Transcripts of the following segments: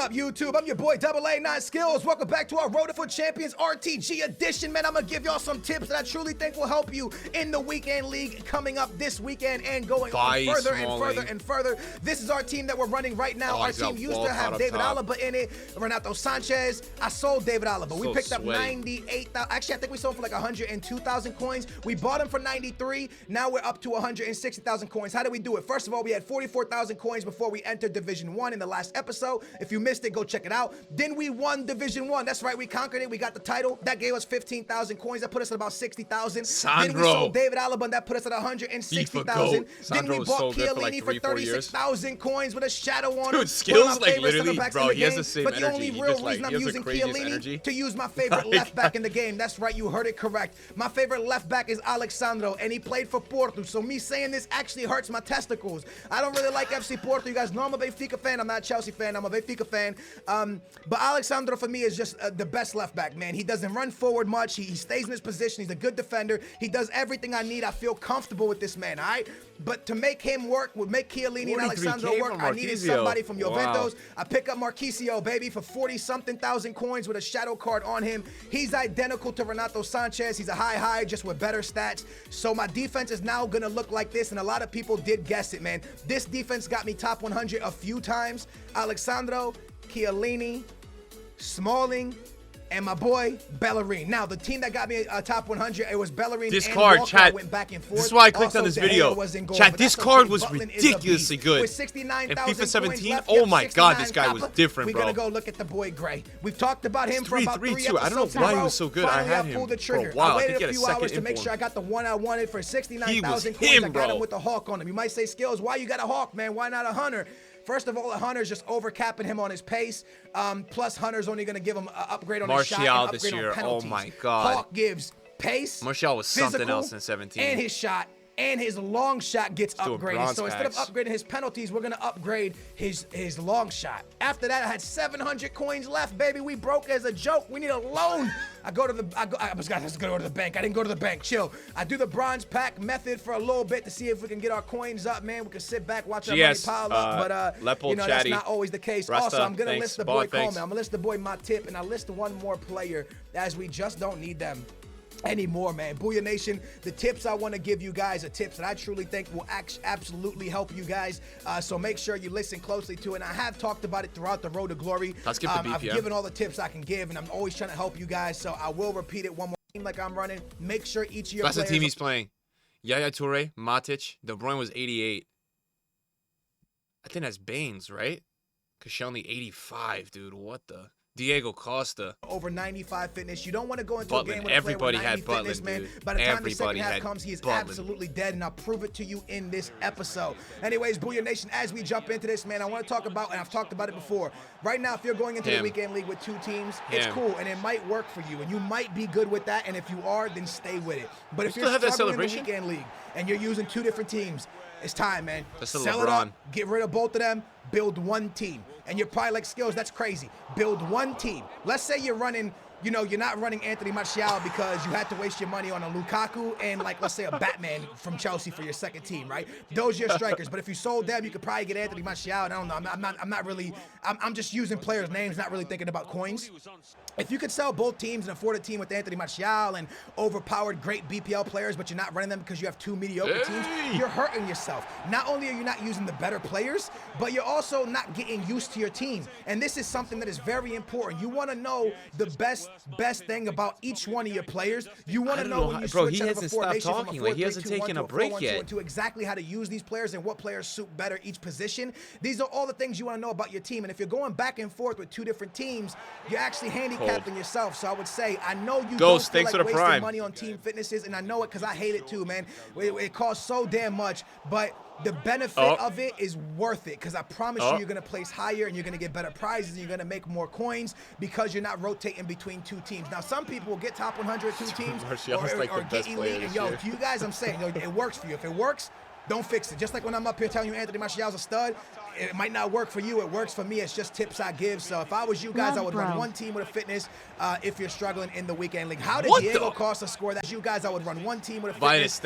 up, YouTube? I'm your boy AA9 Skillz. Welcome back to our Road to FUT Champions RTG edition, man. I'm gonna give y'all some tips that I truly think will help you in the weekend league coming up this weekend and going on further and further and further. This is our team that we're running right now. Our team used to have David Alaba in it, Renato Sanchez. I sold David Alaba. We picked up 98,000. Actually, I think we sold for like 102,000 coins. We bought him for 93. Now we're up to 160,000 coins. How did we do it? First of all, we had 44,000 coins before we entered Division 1 in the last episode. If you missed it, go check it out. Then we won Division 1. That's right, we conquered it. We got the title. That gave us 15,000 coins. That put us at about 60,000. Then we sold David Alaba, and that put us at 160,000. Then we bought Chiellini for 36,000 coins with a shadow on him. Dude, Skillz, like, literally, bro, he has the same energy. But the only real reason I'm using Chiellini to use my favorite left back in the game. That's right, you heard it correct. My favorite left back is Alexandro, and he played for Porto. So me saying this actually hurts my testicles. I don't really like FC Porto. You guys know I'm a Benfica fan. I'm not a Chelsea fan. I'm a Benfica fan. But Alexandro for me is just the best left back, man. He doesn't run forward much. He stays in his position. He's a good defender. He does everything I need. I feel comfortable with this man, all right? But to make him work, would make Chiellini and Alexandro work, I needed somebody from Juventus. I pick up Marquisio, baby, for 40-something thousand coins with a shadow card on him. He's identical to Renato Sanchez. He's a high, just with better stats. So my defense is now going to look like this, and a lot of people did guess it, man. This defense got me top 100 a few times. Alexandro, Chiellini, Smalling, and my boy Bellerin. Now, the team that got me a top 100, it was Bellerin and Walker. Chat, went back and forth. This is why I clicked on this video. Chat, this card was Butland ridiculously good. With 69,000 in FIFA 17, left, oh my god, this guy was different, We're bro. gonna go look at the boy Gray. We've talked about him for about 3 episodes. I don't know why he was so good. Finally, I had him pulled the trigger. for a while. I waited I a few hours to make sure I got the one I wanted for 69,000 coins. I got him with the Hawk on him. You might say, Skillz, why you got a Hawk, man? Why not a Hunter? First of all, a Hunter's just overcapping him on his pace. Plus, Hunter's only going to give him an upgrade on his shot and upgrade this year, on penalties. oh my god. Hawk gives pace, Martial was something else in 17. and his shot. And his long shot gets upgraded. So instead of upgrading his penalties, we're going to upgrade his long shot. After that, I had 700 coins left, baby. We broke as a joke. We need a loan. I was going to go to the bank. I didn't go to the bank. Chill. I do the bronze pack method for a little bit to see if we can get our coins up, man. We can sit back, watch our money pile up. But, you know, that's not always the case. Also, I'm going to list the boy Coleman. I'm going to list the boy Matip, and I list one more player as we just don't need them anymore, man. Booyah Nation, the tips I want to give you guys are tips that I truly think will absolutely help you guys. So make sure you listen closely to it. And I have talked about it throughout the Road to Glory. I've given all the tips I can give, and I'm always trying to help you guys. So I will repeat it one more time like I'm running. Make sure each of your players... That's the team he's playing. Yaya Toure, Matic, De Bruyne was 88. I think that's Baines, right? Koscielny 85, dude. What the... Diego Costa. Over 95 fitness. You don't want to go into Butland. a game with Everybody a player with 90 had fitness, Butland, man. dude. By the time Everybody the second half had comes, he is Butland. absolutely dead, and I'll prove it to you in this episode. Anyways, Booyah Nation, as we jump into this, man, I want to talk about, and I've talked about it before, right now, if you're going into the weekend league with 2 teams, it's cool, and it might work for you, and you might be good with that, and if you are, then stay with it. But if you're struggling in the weekend league, and you're using 2 different teams, it's time, man. Sell it up, get rid of both of them, build one team. And you're probably like, Skillz, that's crazy. Build one team. Let's say you're running, you know, you're not running Anthony Martial because you had to waste your money on a Lukaku and, like, let's say a Batman from Chelsea for your second team, right? Those are your strikers. But if you sold them, you could probably get Anthony Martial. And I don't know. I'm not really. I'm just using players' names, not really thinking about coins. If you could sell both teams and afford a team with Anthony Martial and overpowered great BPL players, but you're not running them because you have 2 mediocre teams, you're hurting yourself. Not only are you not using the better players, but you're also not getting used to your team. And this is something that is very important. You want to know the best thing about each one of your players. You want to know when you switch out of a formation from a 4-3-2-1 he hasn't taken a break yet. To exactly how to use these players and what players suit better each position. These are all the things you want to know about your team. And if you're going back and forth with 2 different teams, you're actually handicapping yourself. So I would say, I know you don't feel like wasting money on team fitnesses, and I know it because I hate it too, man. It costs so damn much, but the benefit of it is worth it because I promise you, you're going to place higher and you're going to get better prizes and you're going to make more coins because you're not rotating between 2 teams. Now, some people will get top 100 2 teams or get elite. And, yo, to you guys, I'm saying, it works for you. If it works, don't fix it. Just like when I'm up here telling you Anthony Martial's a stud, it might not work for you. It works for me. It's just tips I give. So if I was you guys, I would run one team with a fitness if you're struggling in the weekend league. How did Diego Costa score that? You guys, I would run one team with a fitness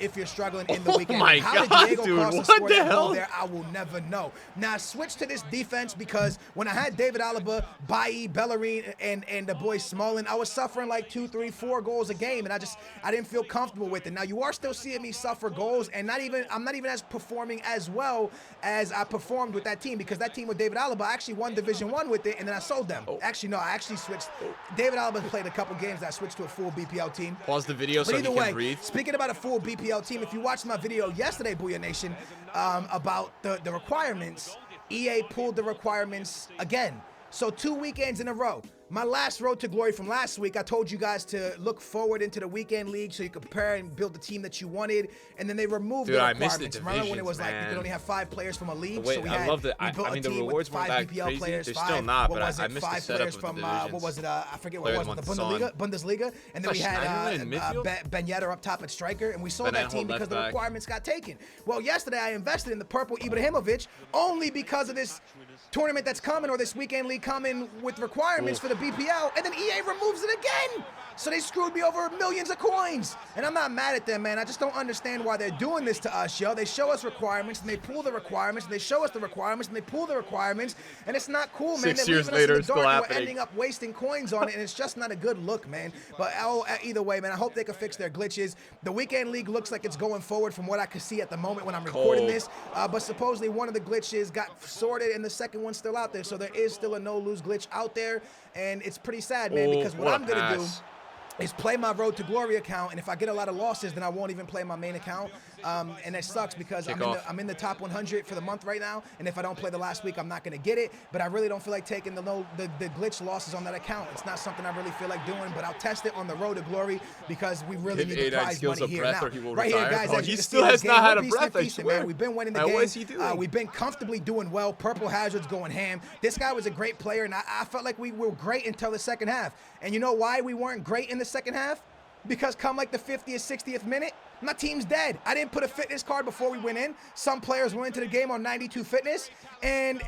if you're struggling in the weekend league. How did Diego Costa score that goal there? I will never know. Now, switch to this defense because when I had David Alaba, Bailly, Bellerin, and the boy Smalling, I was suffering like 2, 3, 4 goals a game, and I didn't feel comfortable with it. Now, you are still seeing me suffer goals, and I'm not even as performing as well as I performed with that team, because that team with David Alaba, I actually won Division 1 with it, and then I sold them. Actually, no, I actually switched. David Alaba played a couple games that I switched to a full BPL team. Pause the video so you can breathe. Speaking about a full BPL team, if you watched my video yesterday, Booyah Nation, about the requirements, EA pulled the requirements again. So 2 weekends in a row. My last Road to Glory from last week, I told you guys to look forward into the weekend league so you could prepare and build the team that you wanted, and then they removed the requirements. Remember when it was like you could only have 5 players from a league? Wait, so we I love that. we built I mean, a team the rewards with weren't 5 that BPL crazy. players, They're 5, still not, what but was I it, missed the 5 setup players of the from divisions. what was it? I forget what it was. The Bundesliga, and then we had Ben Yedder up top at striker, and we sold that team because the requirements got taken. Well, yesterday I invested in the purple Ibrahimovic only because of this tournament that's coming, or this weekend league coming with requirements for the BPL, and then EA removes it again. So they screwed me over millions of coins. And I'm not mad at them, man. I just don't understand why they're doing this to us, yo. They show us requirements, and they pull the requirements, and they show us the requirements, and they pull the requirements, and it's not cool, man. 6 years later, it's still happening. We're ending up wasting coins on it, and it's just not a good look, man. But either way, man, I hope they can fix their glitches. The weekend league looks like it's going forward from what I can see at the moment when I'm recording this. But supposedly one of the glitches got sorted, and the second one's still out there. So there is still a no-lose glitch out there, and it's pretty sad, man, because what I'm going to do is play my Road to Glory account, and if I get a lot of losses, then I won't even play my main account, and that sucks because I'm in the top 100 for the month right now, and if I don't play the last week, I'm not going to get it, but I really don't feel like taking the glitch losses on that account. It's not something I really feel like doing, but I'll test it on the Road to Glory because we really need the prize money here. Now, right here, guys, he still has not had a breath, I swear. Man, we've been winning the game. What is he doing? We've been comfortably doing well. Purple Hazard's going ham. This guy was a great player, and I felt like we were great until the second half. And you know why we weren't great in the second half? Because come like the 50th, 60th minute, my team's dead. I didn't put a fitness card before we went in. Some players went into the game on 92 fitness, and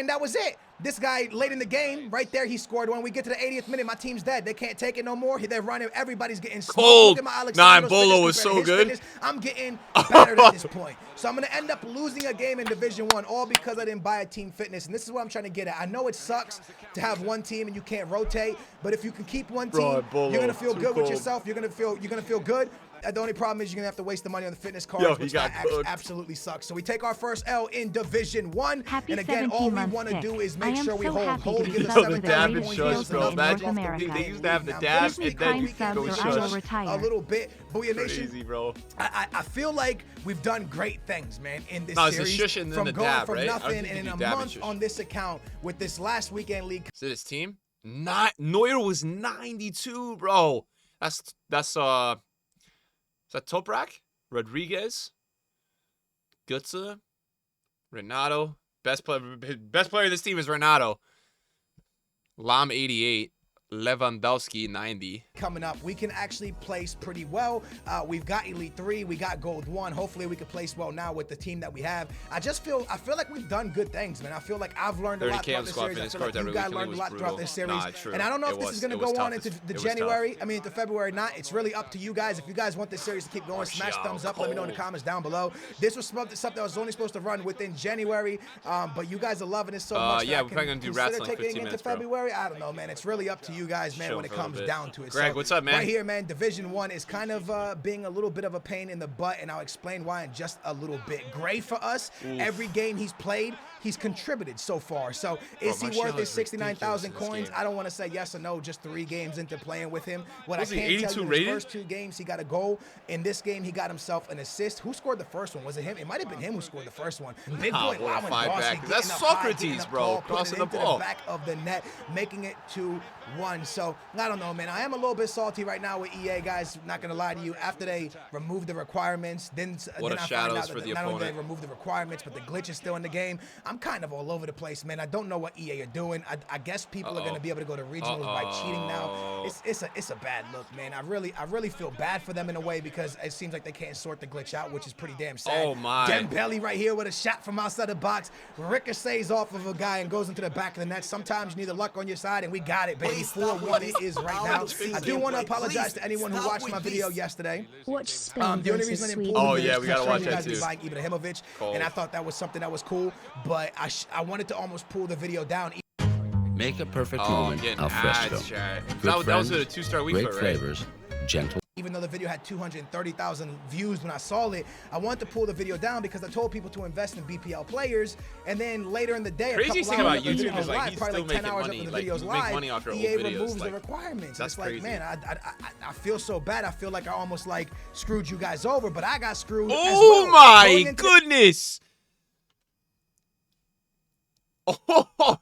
that was it. This guy, late in the game, right there, he scored. When we get to the 80th minute, my team's dead. They can't take it no more. They're running. Everybody's getting cold. Nah, Bolo was so good. Fitness. I'm getting battered at this point. So I'm going to end up losing a game in Division 1, all because I didn't buy a team fitness. And this is what I'm trying to get at. I know it sucks to have one team and you can't rotate, but if you can keep one team, you're going to feel good with yourself. You're going to feel good. The only problem is you're going to have to waste the money on the fitness cards, which absolutely sucks. So we take our first L in Division 1. And again, all we want to do is make sure we hold. Hold, give us the dab and shush, bro. They used to have the dab and then you can go shush. A little bit. Booyah Nation, crazy, bro. I feel like we've done great things, man, in this series. It's the shush and then the going dab, from right? nothing and in a month on this account with this last weekend league. So this team? Neuer was 92, bro. That's Is that Toprak? Rodriguez? Gutze? Renato? Best player of this team is Renato. Lam 88. Lewandowski 90. Coming up, we can actually place pretty well. We've got Elite 3, we got Gold 1. Hopefully we can place well now with the team that we have. I feel like we've done good things, man. I feel like I've learned a lot throughout this series. I feel like you guys learned a lot throughout this series. And I don't know if this is going to go on into the January, into February or not. It's really up to you guys. If you guys want this series to keep going, smash thumbs up. Let me know in the comments down below. This was something that was only supposed to run within January, but you guys are loving it so much. Yeah, we're probably going to do rats like 15 minutes, bro. February. I don't know, man. It's really up to you guys, man, when it comes down to it. Greg, what's up, man? Right here, man, Division 1 is kind of being a little bit of a pain in the butt, and I'll explain why in just a little bit. Gray for us, every game he's played, he's contributed so far. So is he worth his 69,000 coins? I don't want to say yes or no just 3 games into playing with him. What I can tell you, in his first 2 games, he got a goal. In this game, he got himself an assist. Who scored the first one? Was it him? It might have been him who scored the first one. Big boy, what a 5-back. That's Socrates, bro. Crossing the ball. Back of the net, making it 2-1. So I don't know, man. I am a little bit salty right now with EA, guys. Not gonna lie to you. After they removed the requirements, then I find out that not only they removed the requirements, but the glitch is still in the game. I'm kind of all over the place, man. I don't know what EA are doing. I guess people are going to be able to go to regionals by cheating now. It's a bad look, man. I really feel bad for them in a way because it seems like they can't sort the glitch out, which is pretty damn sad. Oh my! Dembele right here with a shot from outside the box, ricochets off of a guy and goes into the back of the net. Sometimes you need the luck on your side, and we got it, baby. 4-1 it is right now. I do want to apologize to anyone who watched my video yesterday. Watch Spain The only reason I didn't pull Oh yeah, we gotta watch that too. Like Ibrahimovic, and I thought that was something that was cool, but I wanted to almost pull the video down. Make a perfect moment al fresco. That was a 2-star week, great right? flavors, gentle. Even though the video had 230,000 views when I saw it, I wanted to pull the video down because I told people to invest in BPL players, and then later in the day, Crazy thing about YouTube is like he's probably still like 10 making hours money. After the Like video's you live, make money off your old EA videos. removes the Like, requirements. that's It's like, crazy. man, I feel so bad. I feel like I almost like screwed you guys over, but I got screwed. Oh as well. my goodness! Oh,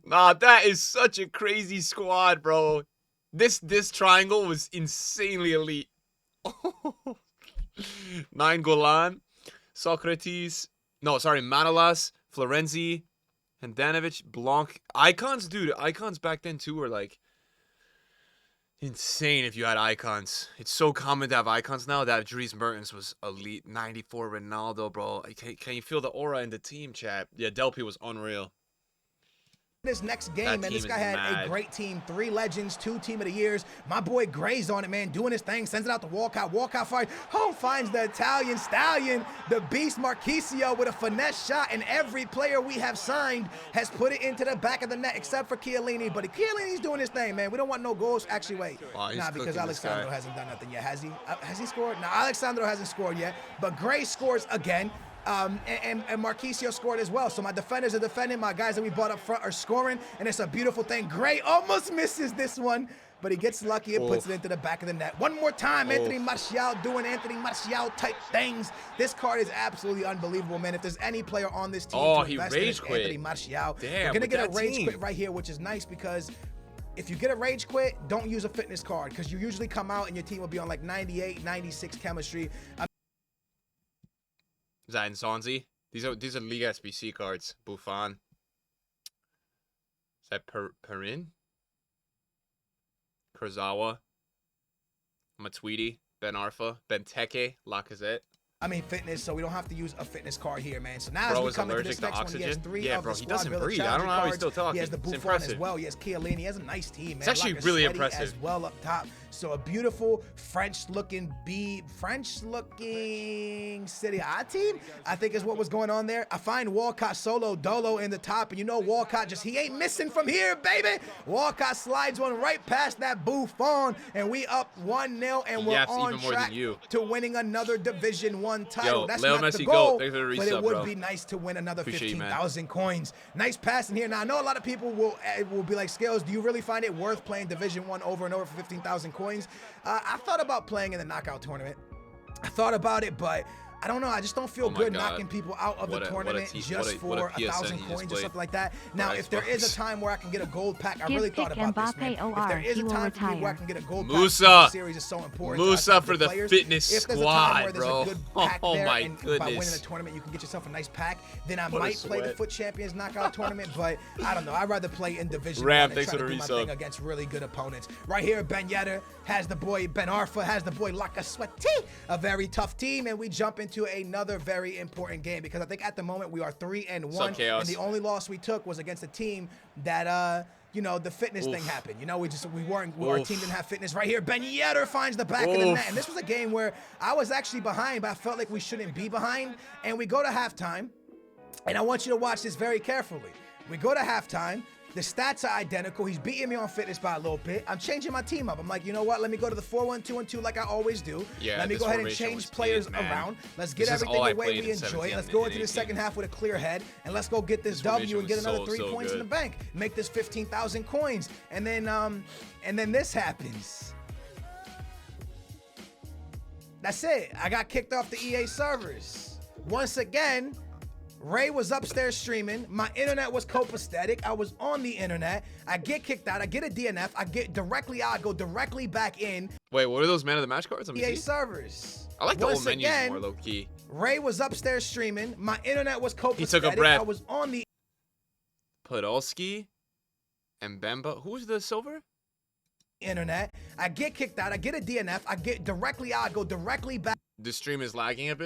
nah, that is such a crazy squad, bro. This triangle was insanely elite. 9 Golan, Socrates, no, sorry, Manolas, Florenzi, Handanovic, Blanc. Icons, dude, icons back then too were like insane if you had icons. It's so common to have icons now. That Dries Mertens was elite. 94 Ronaldo, bro. Can you feel the aura in the team, chat? Yeah, Delpy was unreal. This next game, man, this guy had a great team. 3 legends, 2 team of the years. My boy Gray's on it, man, doing his thing. Sends it out to Walcott. Walcott fires home, finds the Italian stallion, the beast Marchisio with a finesse shot. And every player we have signed has put it into the back of the net, except for Chiellini. But Chiellini's doing his thing, man. We don't want no goals. Actually, wait, nah, because Alexandro hasn't done nothing yet. Has he? Has he scored? No, Alexandro hasn't scored yet. But Gray scores again. And Marchisio scored as well. So my defenders are defending. My guys that we brought up front are scoring. And it's a beautiful thing. Gray almost misses this one, but he gets lucky and puts it into the back of the net. One more time, Anthony Martial doing Anthony Martial type things. This card is absolutely unbelievable, man. If there's any player on this team to invest in, it's Anthony Martial. Damn, you're going to get a rage quit right here, which is nice because if you get a rage quit, don't use a fitness card because you usually come out and your team will be on like 98, 96 chemistry. Is that Nsonzi? These are League SBC cards. Buffon. Is that Perin? Kurzawa. Matuidi. Ben Arfa. Benteke. Lacazette. I mean fitness, so we don't have to use a fitness card here, man. So now bro, as we come into this next one, he has 3 of the he doesn't Squad breathe. Villa I don't know how he's cards. still talking. He has the Buffon as well. He has Chiellini. He has a nice team, man. It's actually like really Sweaty impressive. As well up top. So a beautiful French-looking Serie A team, I think is what was going on there. I find Walcott solo dolo in the top, and you know Walcott he ain't missing from here, baby. Walcott slides one right past that Buffon, and we up 1-0, and we're on track to winning another Division 1 title. That's not the goal, but it would be nice to win another 15,000 coins. Nice passing here. Now I know a lot of people will be like, Skillz, do you really find it worth playing Division 1 over and over for 15,000 coins? I thought about playing in the knockout tournament. I thought about it, but I don't know. I just don't feel good knocking people out of the tournament just for 1,000 coins or something like that. Now, if there is a time where I can get a gold pack, I really thought about this, man. If there is a time for me where I can get a gold pack, the series is so important. Musa for the fitness squad, bro. Oh my goodness. By winning the tournament, you can get yourself a nice pack. Then I might play the FUT Champions knockout tournament, but I don't know. I'd rather play in Division 1 and try to do my thing against really good opponents. Right here, Ben Yedder has the boy Ben Arfa, has the boy Lacazette, a very tough team, and we jump into another very important game because I think at the moment we are 3-1, and the only loss we took was against a team that you know, the fitness thing happened. You know, our team didn't have fitness. Right here, Ben Yedder finds the back of the net, and this was a game where I was actually behind, but I felt like we shouldn't be behind, and we go to halftime, and I want you to watch this very carefully. We go to halftime. The stats are identical. He's beating me on fitness by a little bit. I'm changing my team up. I'm like, you know what? Let me go to the 4-1-2-1-2 like I always do. Yeah, let me go ahead and change players around. Let's get everything the way we enjoy it. Let's go into the second half with a clear head, and let's go get this W and get another 3 points in the bank. Make this 15,000 coins. And then this happens. That's it. I got kicked off the EA servers. Once again, Ray was upstairs streaming. My internet was copacetic. I was on the internet. I get kicked out. I get a DNF. I get directly out. I go directly back in. Wait, what are those man of the match cards? EA servers. I like the old menus more low key. Ray was upstairs streaming. My internet was copacetic. He took a breath. I was on the Podolski and Bemba. Who's the silver? internet. I get kicked out. I get a DNF. I get directly out. I go directly back. The stream is lagging a bit.